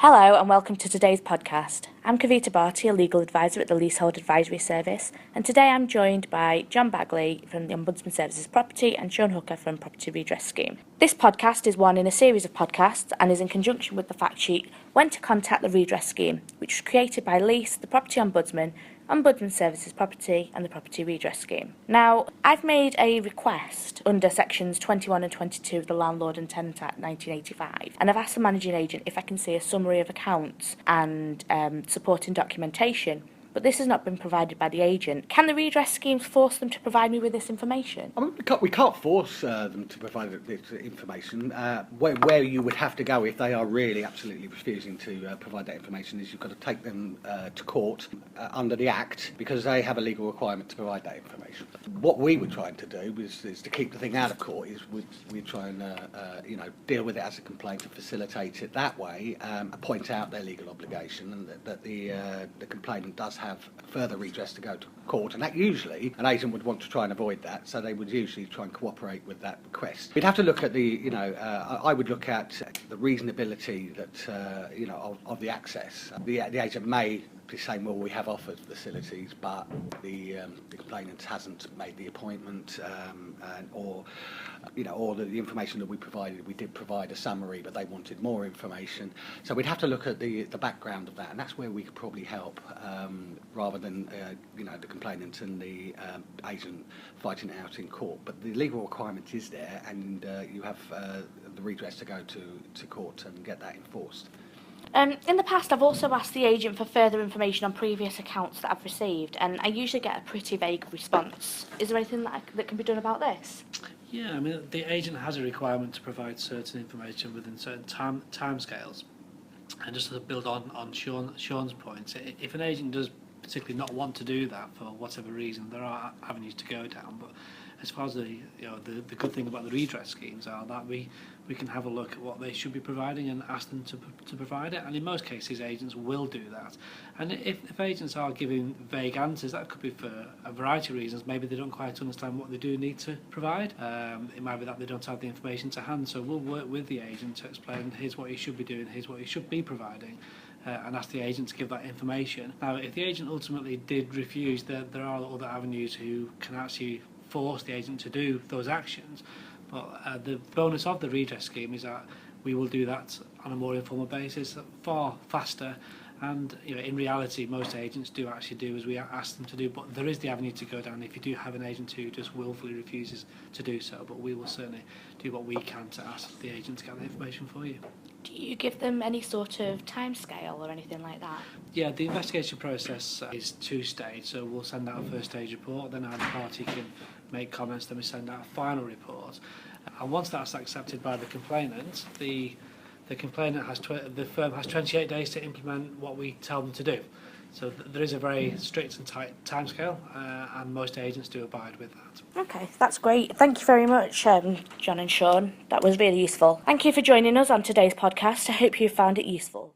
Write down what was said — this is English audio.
Hello and welcome to today's podcast. I'm Kavita Barty, a legal advisor at the Leasehold Advisory Service, and today I'm joined by John Bagley from the Ombudsman Services Property and Sean Hooker from Property Redress Scheme. This podcast is one in a series of podcasts and is in conjunction with the fact sheet When to Contact the Redress Scheme, which was created by Lease, the Property Ombudsman, Ombudsman Services Property and the Property Redress Scheme. Now, I've made a request under sections 21 and 22 of the Landlord and Tenant Act 1985, and I've asked the managing agent if I can see a summary of accounts and supporting documentation, but this has not been provided by the agent. Can the redress schemes force them to provide me with this information? I mean, we can't force them to provide this information. Where you would have to go if they are really absolutely refusing to provide that information is you've got to take them to court under the Act, because they have a legal requirement to provide that information. What we were trying to do is to keep the thing out of court. We try and deal with it as a complaint and facilitate it that way, point out their legal obligation, and that the complainant does have further redress to go to court, and that usually an agent would want to try and avoid that, so they would usually try and cooperate with that request. We'd have to look at I would look at the reasonability that of the access. The agent may be saying, well, we have offered facilities, but the complainant hasn't made the appointment, or the information that we provided, we did provide a summary, but they wanted more information. So we'd have to look at the background of that, and that's where we could probably help, rather than the complainant and the agent fighting it out in court. But the legal requirement is there, and you have the redress to go to court and get that enforced. In the past, I've also asked the agent for further information on previous accounts that I've received, and I usually get a pretty vague response. Is there anything that can be done about this? Yeah, I mean, the agent has a requirement to provide certain information within certain timescales. And just to build on Sean's point, if an agent does particularly not want to do that for whatever reason, there are avenues to go down. But as far as the good thing about the redress schemes are that we can have a look at what they should be providing and ask them to provide it, and in most cases agents will do that. And if agents are giving vague answers, that could be for a variety of reasons. Maybe they don't quite understand what they do need to provide. It might be that they don't have the information to hand, so we'll work with the agent to explain, here's what you should be doing, here's what you should be providing, and ask the agent to give that information. Now, if the agent ultimately did refuse, there are other avenues who can actually force the agent to do those actions. But the bonus of the redress scheme is that we will do that on a more informal basis, far faster, and in reality most agents do actually do as we ask them to do. But there is the avenue to go down if you do have an agent who just willfully refuses to do so. But we will certainly do what we can to ask the agent to get the information for you. Do you give them any sort of timescale or anything like that? Yeah, the investigation process is two-stage, so we'll send out a first-stage report, then either party can make comments, then we send out a final report. And once that's accepted by the complainant, the complainant the firm has 28 days to implement what we tell them to do. So there is a very strict and tight timescale, and most agents do abide with that. Okay, that's great. Thank you very much, John and Sean. That was really useful. Thank you for joining us on today's podcast. I hope you found it useful.